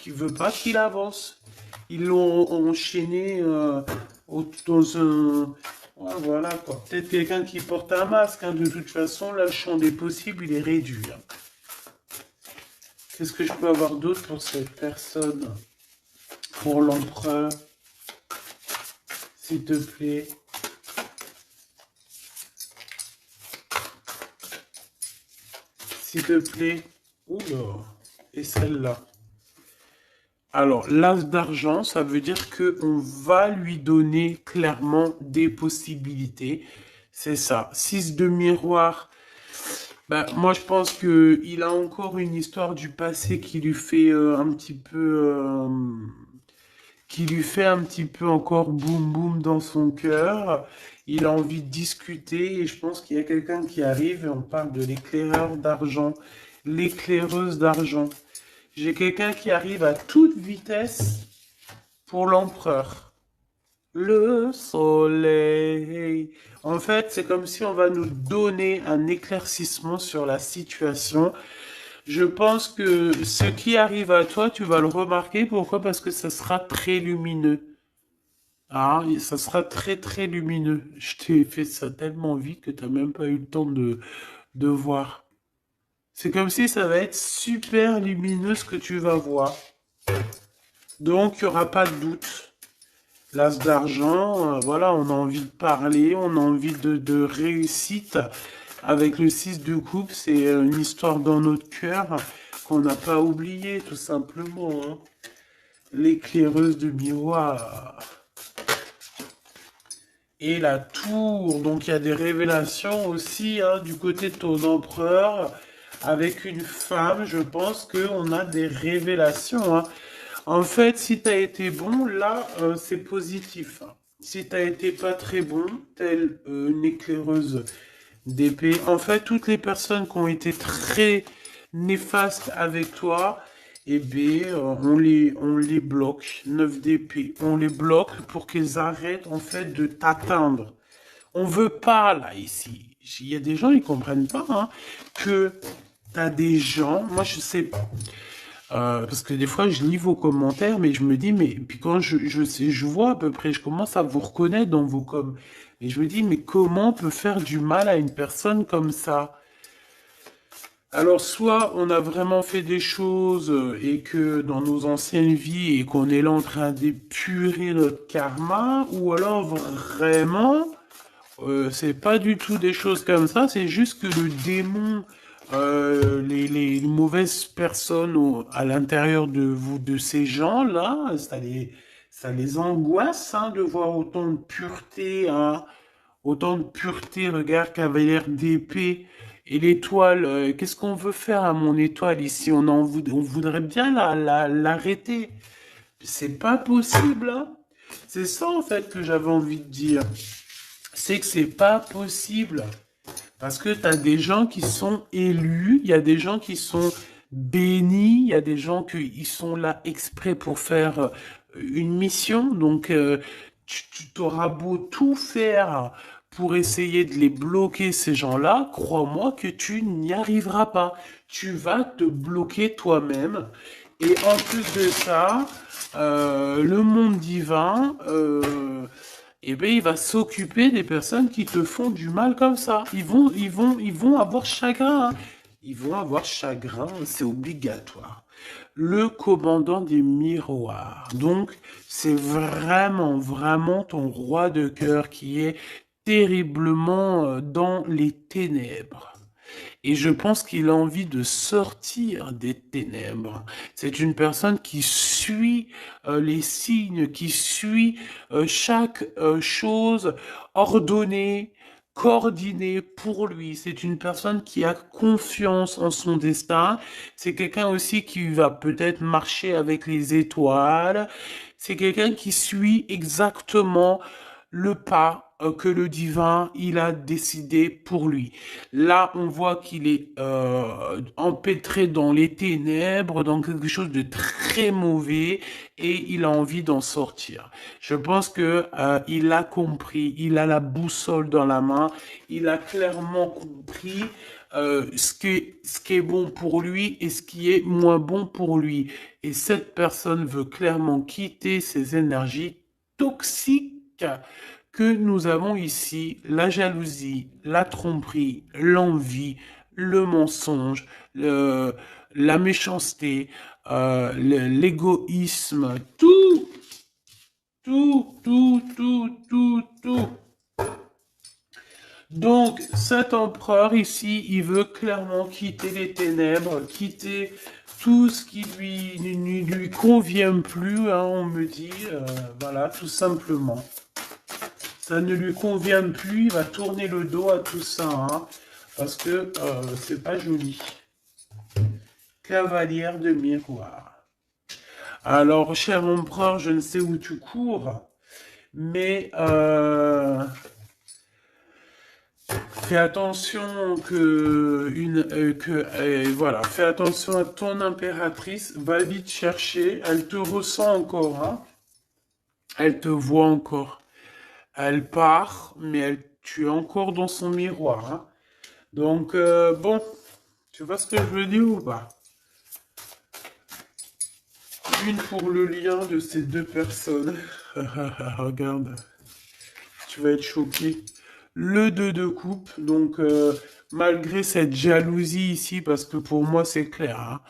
veut pas qu'il avance. Ils l'ont enchaîné dans un... Ouais, voilà, quoi. Peut-être quelqu'un qui porte un masque, hein. De toute façon, là, le champ des possibles, il est réduit, hein. Qu'est-ce que je peux avoir d'autre pour cette personne? Pour l'empereur, s'il te plaît. S'il te plaît. Oula. Et celle-là. Alors, l'as d'argent, ça veut dire qu'on va lui donner clairement des possibilités. C'est ça. 6 de miroir. Ben, moi, je pense que il a encore une histoire du passé qui lui fait un petit peu... qui lui fait un petit peu encore boum boum dans son cœur. Il a envie de discuter et je pense qu'il y a quelqu'un qui arrive et on parle de l'éclaireur d'argent, l'éclaireuse d'argent. J'ai quelqu'un qui arrive à toute vitesse pour l'empereur. Le soleil. En fait, c'est comme si on va nous donner un éclaircissement sur la situation. Je pense que ce qui arrive à toi, tu vas le remarquer. Pourquoi? Parce que ça sera très lumineux. Ah, ça sera très très lumineux. Je t'ai fait ça tellement vite que tu n'as même pas eu le temps de voir. C'est comme si ça va être super lumineux ce que tu vas voir. Donc, il n'y aura pas de doute. L'as d'argent, voilà, on a envie de parler, on a envie de réussite. Avec le 6 de coupe, c'est une histoire dans notre cœur qu'on n'a pas oublié, tout simplement, hein. L'éclaireuse de miroir. Et la tour, donc il y a des révélations aussi hein, du côté de ton empereur. Avec une femme, je pense qu'on a des révélations, hein. En fait, si tu as été bon, là, c'est positif, hein. Si tu as été pas très bon, telle une éclaireuse d'épée. En fait, toutes les personnes qui ont été très néfastes avec toi, eh bien, on les bloque. 9 d'épée. On les bloque pour qu'ils arrêtent, en fait, de t'atteindre. On veut pas, là, ici. Il y a des gens, ils comprennent pas, hein, que t'as des gens, moi, je sais pas. Parce que des fois, je lis vos commentaires, mais je me dis, mais puis quand je vois à peu près, je commence à vous reconnaître dans vos coms. Et je me dis, mais comment on peut faire du mal à une personne comme ça? Alors, soit on a vraiment fait des choses et que dans nos anciennes vies et qu'on est là en train d'épurer notre karma, ou alors vraiment, c'est pas du tout des choses comme ça, c'est juste que le démon, les mauvaises personnes à l'intérieur de vous, de ces gens-là, ça les angoisse hein, de voir autant de pureté, hein, autant de pureté, regarde, cavalière d'épée. Et l'étoile, qu'est-ce qu'on veut faire à mon étoile ici? On voudrait bien l'arrêter. C'est pas possible, hein. C'est ça en fait que j'avais envie de dire. C'est que c'est pas possible. Parce que tu as des gens qui sont élus, il y a des gens qui sont bénis, il y a des gens qui sont là exprès pour faire une mission. Donc, tu t'auras beau tout faire pour essayer de les bloquer, ces gens-là, crois-moi que tu n'y arriveras pas. Tu vas te bloquer toi-même. Et en plus de ça, le monde divin, eh bien, il va s'occuper des personnes qui te font du mal comme ça. Ils vont avoir chagrin, hein. Ils vont avoir chagrin, c'est obligatoire. Le commandant des miroirs. Donc, c'est vraiment, vraiment ton roi de cœur qui est terriblement dans les ténèbres. Et je pense qu'il a envie de sortir des ténèbres. C'est une personne qui suit les signes, qui suit chaque chose ordonnée, coordonnée pour lui. C'est une personne qui a confiance en son destin. C'est quelqu'un aussi qui va peut-être marcher avec les étoiles. C'est quelqu'un qui suit exactement le pas que le divin il a décidé pour lui. Là, on voit qu'il est empêtré dans les ténèbres, dans quelque chose de très mauvais, et il a envie d'en sortir. Je pense que il a compris, il a la boussole dans la main, il a clairement compris ce qui est bon pour lui et ce qui est moins bon pour lui. Et cette personne veut clairement quitter ces énergies toxiques que nous avons ici, la jalousie, la tromperie, l'envie, le mensonge, la méchanceté, l'égoïsme, tout, tout. Donc, cet empereur ici, il veut clairement quitter les ténèbres, quitter tout ce qui ne lui convient plus, hein, on me dit, voilà, tout simplement. Ça ne lui convient plus, il va tourner le dos à tout ça, hein, parce que c'est pas joli. Cavalière de miroir. Alors, cher empereur, je ne sais où tu cours, mais fais attention voilà, fais attention à ton impératrice, va vite chercher, elle te ressent encore, hein, elle te voit encore. Elle part, mais tu es encore dans son miroir, hein. Donc, bon, tu vois ce que je veux dire ou pas? Une pour le lien de ces deux personnes. Regarde, tu vas être choqué. Le 2 de coupe, donc malgré cette jalousie ici, parce que pour moi c'est clair, hein,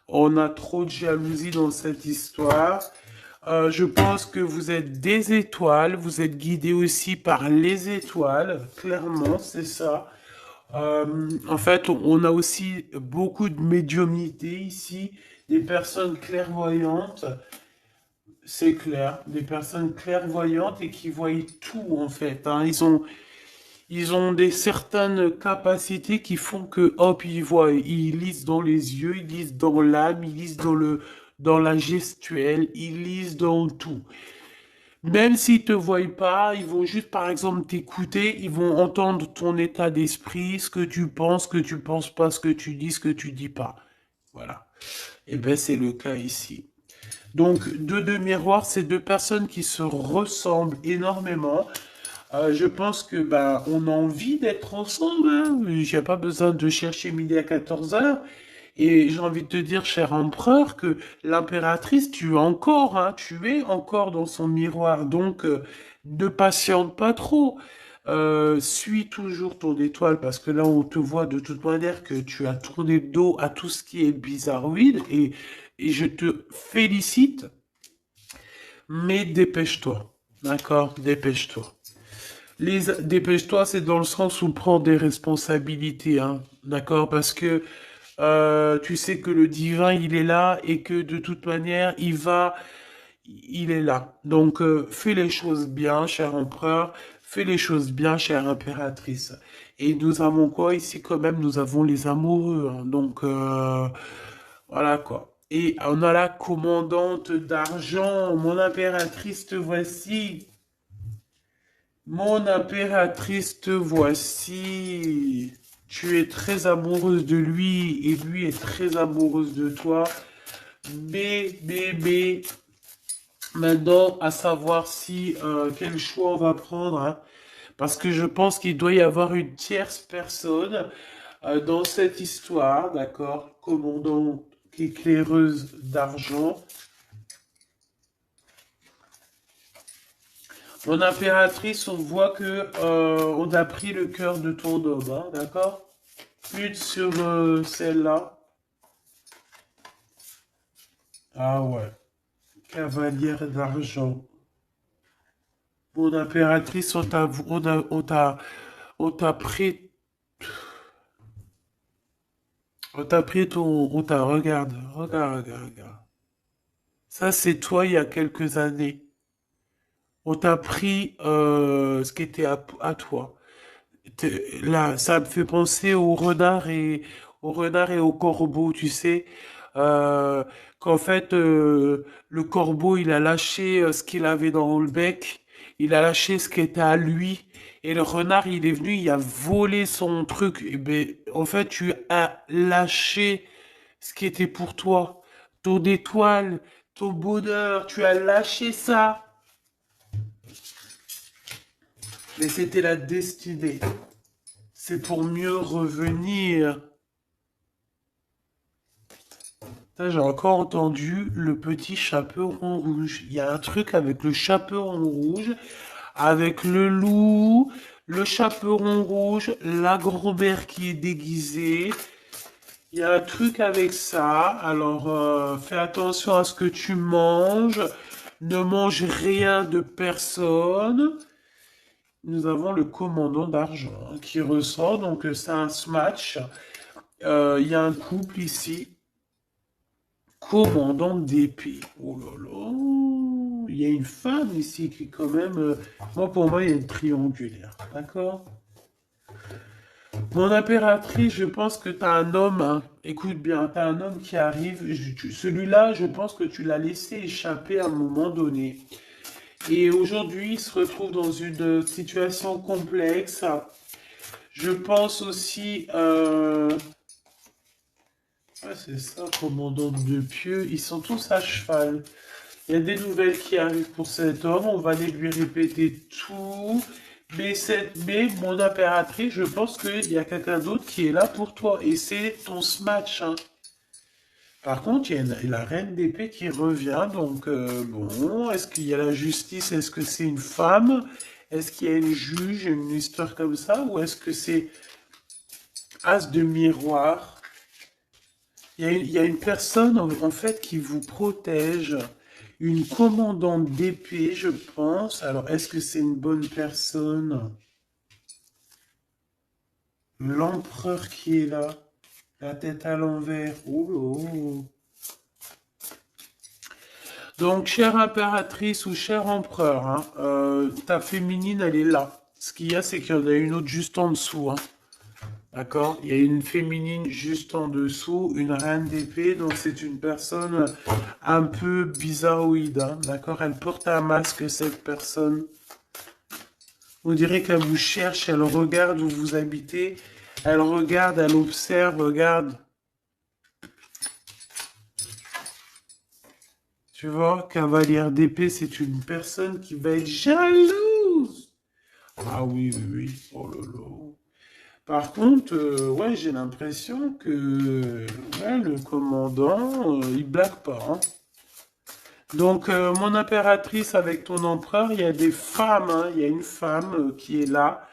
on a trop de jalousie dans cette histoire. Je pense que vous êtes des étoiles, vous êtes guidés aussi par les étoiles, clairement, c'est ça. En fait, on a aussi beaucoup de médiumnité ici, des personnes clairvoyantes, c'est clair, des personnes clairvoyantes et qui voient tout en fait, hein. Ils ont des certaines capacités qui font que, hop, ils voient, ils lisent dans les yeux, ils lisent dans l'âme, ils lisent dans la gestuelle, ils lisent dans tout. Même s'ils te voient pas, ils vont juste, par exemple, t'écouter, ils vont entendre ton état d'esprit, ce que tu penses pas, ce que tu dis, ce que tu dis pas. Voilà. Et ben, c'est le cas ici. Donc, deux miroirs, c'est deux personnes qui se ressemblent énormément. Je pense que ben, on a envie d'être ensemble, hein. J'ai pas besoin de chercher midi à 14 heures. Et j'ai envie de te dire, cher empereur, que l'impératrice, tu es encore, hein, tu es encore dans son miroir. Donc, ne patiente pas trop. Suis toujours ton étoile parce que là, on te voit de toute manière que tu as tourné le dos à tout ce qui est bizarroïde et je te félicite, mais dépêche-toi. D'accord? Dépêche-toi. Dépêche-toi, c'est dans le sens où prends des responsabilités, hein, d'accord? Parce que tu sais que le divin, il est là et que de toute manière, il est là. Donc, fais les choses bien, cher empereur, fais les choses bien, chère impératrice. Et nous avons quoi ici quand même? Nous avons les amoureux, hein. Donc, voilà quoi. Et on a la commandante d'argent, mon impératrice, te voici. Mon impératrice, te voici. Tu es très amoureuse de lui et lui est très amoureuse de toi. Mais, maintenant, à savoir si quel choix on va prendre, hein. Parce que je pense qu'il doit y avoir une tierce personne dans cette histoire, d'accord? Commandant éclaireuse d'argent. Mon impératrice, on voit que on a pris le cœur de ton homme, hein, d'accord? Une sur celle-là. Ah ouais. Cavalière d'argent. Mon impératrice, on t'a pris, on t'a, regarde. Ça, c'est toi il y a quelques années. On t'a pris ce qui était à toi. Là, ça me fait penser au renard et au corbeau, tu sais, euh, qu'en fait le corbeau il a lâché ce qu'il avait dans le bec, il a lâché ce qui était à lui, et le renard il est venu, il a volé son truc. Et ben, en fait, tu as lâché ce qui était pour toi, ton étoile, ton bonheur, tu as lâché ça, mais c'était la destinée. C'est pour mieux revenir. Ça, j'ai encore entendu le petit chaperon rouge. Il y a un truc avec le chaperon rouge, avec le loup, le chaperon rouge, la grand-mère qui est déguisée. Il y a un truc avec ça. Alors, fais attention à ce que tu manges. Ne mange rien de personne. Nous avons le commandant d'argent qui ressort. Donc, c'est un smash. Il y a un couple ici. Commandant d'épée. Oh là là. Il y a une femme ici qui est quand même... moi, pour moi, il y a une triangulaire. D'accord? Mon impératrice, je pense que tu as un homme, hein. Écoute bien, tu as un homme qui arrive. Celui-là, je pense que tu l'as laissé échapper à un moment donné. Et aujourd'hui, il se retrouve dans une situation complexe. Je pense aussi... ah, c'est ça, commandant de pieux. Ils sont tous à cheval. Il y a des nouvelles qui arrivent pour cet homme. On va aller lui répéter tout. Mais mon impératrice, je pense qu'il y a quelqu'un d'autre qui est là pour toi. Et c'est ton smash, hein. Par contre, il y a la reine d'épée qui revient. Donc, bon, est-ce qu'il y a la justice? Est-ce que c'est une femme? Est-ce qu'il y a une juge, une histoire comme ça? Ou est-ce que c'est as de miroir? Il y a une personne en fait qui vous protège, une commandante d'épée, je pense. Alors, est-ce que c'est une bonne personne? L'empereur qui est là, la tête à l'envers. Oh là. Donc, chère impératrice ou cher empereur, hein, ta féminine, elle est là. Ce qu'il y a, c'est qu'il y en a une autre juste en dessous. Hein. D'accord? Il y a une féminine juste en dessous, une reine d'épée, donc c'est une personne un peu bizarroïde. Hein. D'accord? Elle porte un masque, cette personne. On dirait qu'elle vous cherche, elle regarde où vous habitez, elle regarde, elle observe, regarde. Tu vois, cavalière d'épée, c'est une personne qui va être jalouse. Ah oui, oui, oui. Oh là là. Par contre, ouais, j'ai l'impression que ouais, le commandant, il blague pas. Hein. Donc, mon impératrice avec ton empereur, il y a des femmes, hein, il y a une femme qui est là.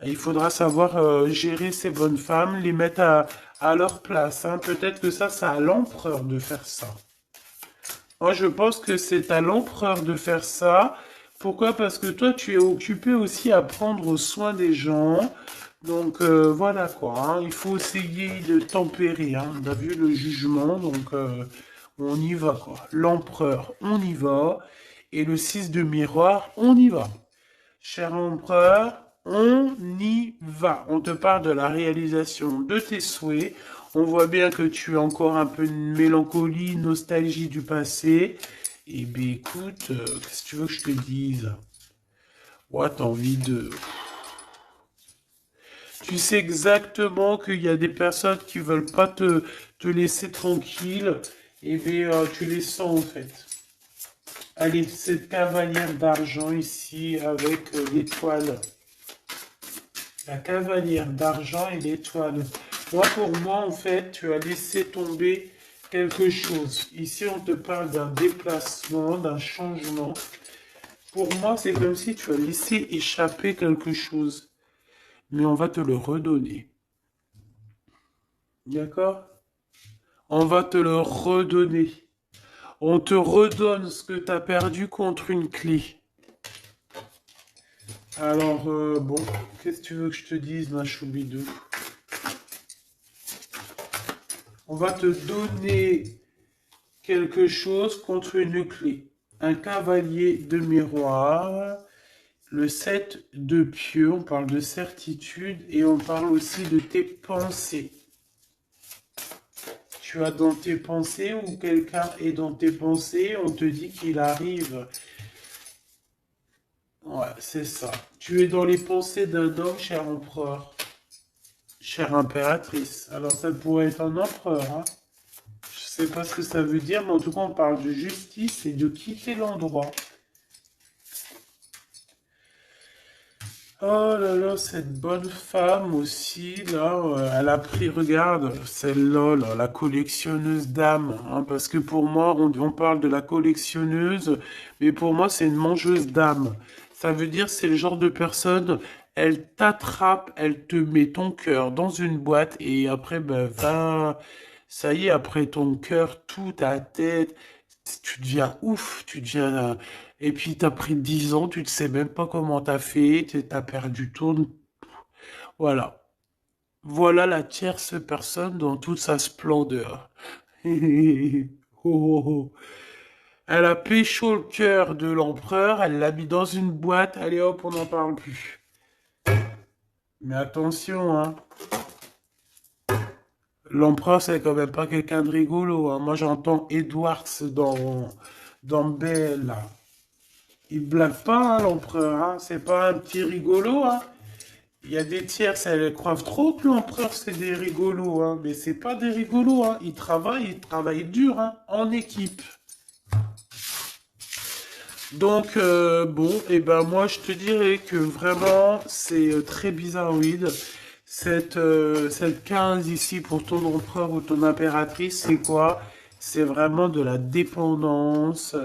Il faudra savoir gérer ces bonnes femmes, les mettre à leur place. Hein. Peut-être que ça, c'est à l'empereur de faire ça. Moi, je pense que c'est à l'empereur de faire ça. Pourquoi? Parce que toi, tu es occupé aussi à prendre soin des gens. Donc, voilà quoi. Hein. Il faut essayer de tempérer. Hein. On a vu le jugement, donc on y va quoi. L'empereur, on y va. Et le 6 de miroir, on y va. Cher empereur, on y va. On te parle de la réalisation de tes souhaits. On voit bien que tu as encore un peu de mélancolie, nostalgie du passé. Eh bien, écoute, qu'est-ce que tu veux que je te dise? Ouais, t'as envie de... Tu sais exactement qu'il y a des personnes qui veulent pas te laisser tranquille. Eh bien, tu les sens en fait. Allez, cette cavalière d'argent ici avec l'étoile. La cavalière d'argent et l'étoile. Moi, pour moi, en fait, tu as laissé tomber quelque chose. Ici, on te parle d'un déplacement, d'un changement. Pour moi, c'est comme si tu as laissé échapper quelque chose. Mais on va te le redonner. D'accord? On va te le redonner. On te redonne ce que tu as perdu contre une clé. Alors, bon, qu'est-ce que tu veux que je te dise, ma choubidou? On va te donner quelque chose contre une clé. Un cavalier de miroir, le 7 de pieux, on parle de certitude et on parle aussi de tes pensées. Tu as dans tes pensées ou quelqu'un est dans tes pensées, on te dit qu'il arrive. Ouais, c'est ça. Tu es dans les pensées d'un homme, cher empereur, chère impératrice. Alors ça pourrait être un empereur, hein. Je sais pas ce que ça veut dire, mais en tout cas, on parle de justice et de quitter l'endroit. Oh là là, cette bonne femme aussi, là, elle a pris, regarde, celle-là, là, la collectionneuse d'âmes, hein, parce que pour moi, on parle de la collectionneuse, mais pour moi, c'est une mangeuse d'âmes. Ça veut dire, c'est le genre de personne, elle t'attrape, elle te met ton cœur dans une boîte, et après, ben, va, ça y est, après ton cœur, tout, ta tête, tu deviens ouf, tu deviens... Et puis, t'as pris 10 ans, tu ne sais même pas comment t'as fait, t'as perdu tout. Voilà. Voilà la tierce personne dans toute sa splendeur. Oh, oh, oh. Elle a pécho le cœur de l'empereur, elle l'a mis dans une boîte, allez hop, on n'en parle plus. Mais attention, hein. L'empereur, c'est quand même pas quelqu'un de rigolo, hein. Moi, j'entends Edwards dans Belle, là. Il blague pas, hein, l'empereur, hein. C'est pas un petit rigolo, hein. Il y a des tierces, elles croient trop que l'empereur, c'est des rigolos, hein. Mais c'est pas des rigolos, hein. Ils travaillent dur, hein, en équipe. Donc, bon, et ben moi, je te dirais que vraiment, c'est très bizarroïde. Cette 15 ici pour ton empereur ou ton impératrice, c'est quoi? C'est vraiment de la dépendance.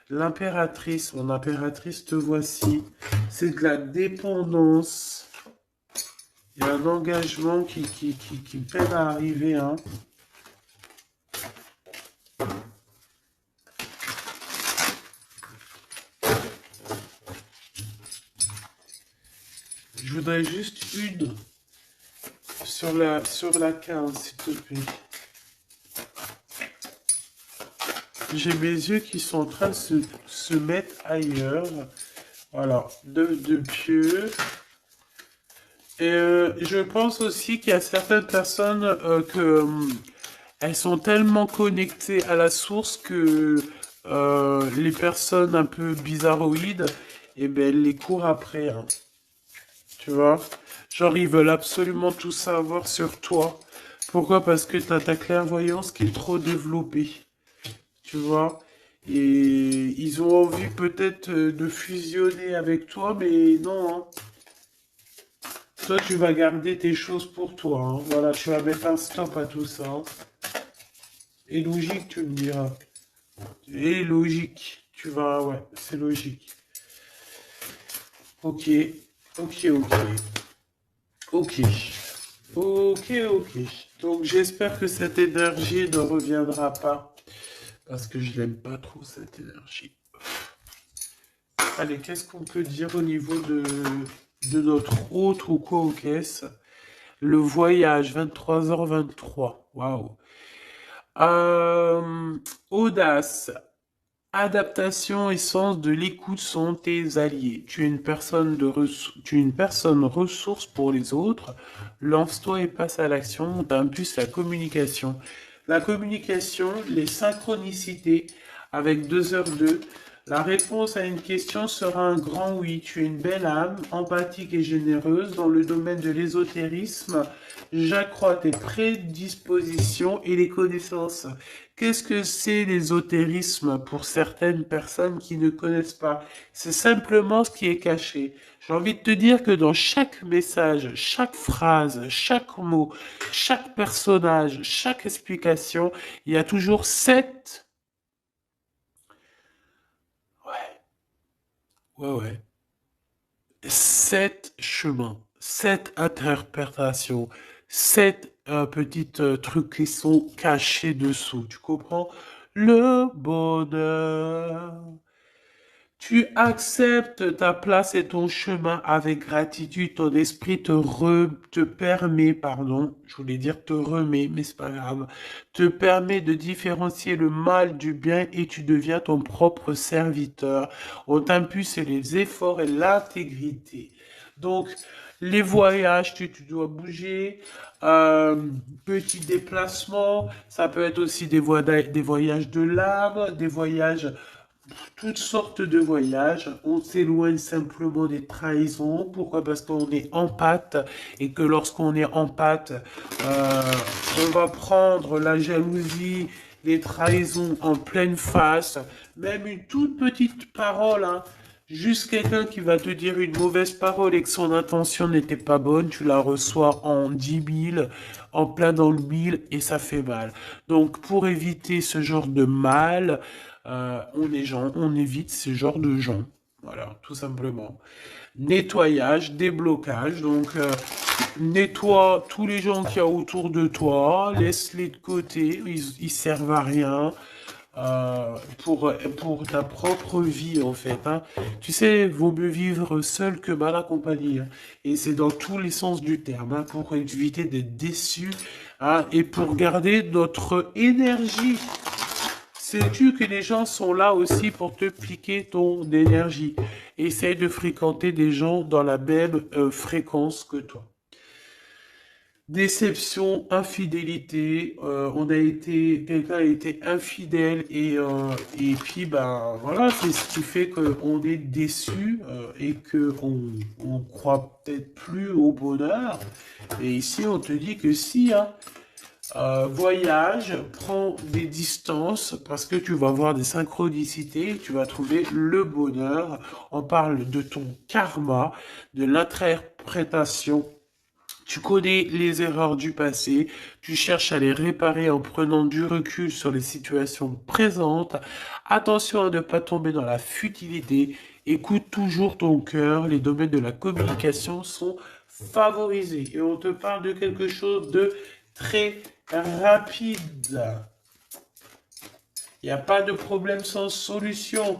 L'impératrice, mon impératrice, te voici. C'est de la dépendance. Il y a un engagement qui peine à arriver, hein. Je voudrais juste une sur la 15, s'il te plaît. J'ai mes yeux qui sont en train de se mettre ailleurs. Voilà, de pieux. Et je pense aussi qu'il y a certaines personnes elles sont tellement connectées à la source que les personnes un peu bizarroïdes, eh ben, elles les courent après, hein. Tu vois? Genre, ils veulent absolument tout savoir sur toi. Pourquoi? Parce que tu as ta clairvoyance qui est trop développée. Tu vois? Et ils ont envie peut-être de fusionner avec toi, mais non, hein. Toi, tu vas garder tes choses pour toi, hein. Voilà, tu vas mettre un stop à tout ça, hein. Et logique, tu me diras. Et logique. Tu vas, ouais, c'est logique. Ok, ok, ok. Ok. Ok, ok. Donc j'espère que cette énergie ne reviendra pas. Parce que je n'aime pas trop cette énergie. Allez, qu'est-ce qu'on peut dire au niveau de notre autre ou quoi aux caisses? Le voyage, 23h23. Waouh. Euh, Audace. Adaptation et sens de l'écoute sont tes alliés. Tu es une personne tu es une personne ressource pour les autres. Lance-toi et passe à l'action. T'impulse la communication. La communication, les synchronicités avec 2h2. La réponse à une question sera un grand oui. Tu es une belle âme, empathique et généreuse. Dans le domaine de l'ésotérisme, j'accrois tes prédispositions et les connaissances. Qu'est-ce que c'est l'ésotérisme pour certaines personnes qui ne connaissent pas? C'est simplement ce qui est caché. J'ai envie de te dire que dans chaque message, chaque phrase, chaque mot, chaque personnage, chaque explication, il y a toujours ouais, 7 chemins, 7 interprétations, 7 petites trucs qui sont cachés dessous. Tu comprends? Le bonheur. Tu acceptes ta place et ton chemin avec gratitude. Ton esprit te permet, pardon, je voulais dire te remet, mais c'est pas grave, te permet de différencier le mal du bien et tu deviens ton propre serviteur. On t'impulse les efforts et l'intégrité. Donc, les voyages, tu dois bouger, petits déplacements, ça peut être aussi des voyages de l'âme, des voyages toutes sortes de voyages. On s'éloigne simplement des trahisons. Pourquoi? Parce qu'on est en pâte et que lorsqu'on est en pâte, euh, on va prendre la jalousie, les trahisons en pleine face. Même une toute petite parole, hein. Juste quelqu'un qui va te dire une mauvaise parole et que son intention n'était pas bonne, tu la reçois en 10 000, en plein dans le mille et ça fait mal. Donc pour éviter ce genre de mal, on évite ce genre de gens. Voilà, tout simplement. Nettoyage, déblocage. Donc, nettoie tous les gens qu'il y a autour de toi. Laisse-les de côté. Ils servent à rien. Pour ta propre vie, en fait, hein. Tu sais, vaut mieux vivre seul que mal accompagné, hein. Et c'est dans tous les sens du terme, hein, pour éviter d'être déçu, hein, et pour garder notre énergie. Sais-tu que les gens sont là aussi pour te piquer ton énergie? Essaye de fréquenter des gens dans la même fréquence que toi. Déception, infidélité, quelqu'un a été infidèle et puis ben voilà, c'est ce qui fait qu'on est déçu et que on croit peut-être plus au bonheur. Et ici on te dit que si, hein, voyage, prends des distances parce que tu vas voir des synchronicités, tu vas trouver le bonheur. On parle de ton karma, de l'interprétation. Tu connais les erreurs du passé, tu cherches à les réparer en prenant du recul sur les situations présentes. Attention à ne pas tomber dans la futilité. Écoute toujours ton cœur. Les domaines de la communication sont favorisés. Et on te parle de quelque chose de très rapide. Il n'y a pas de problème sans solution.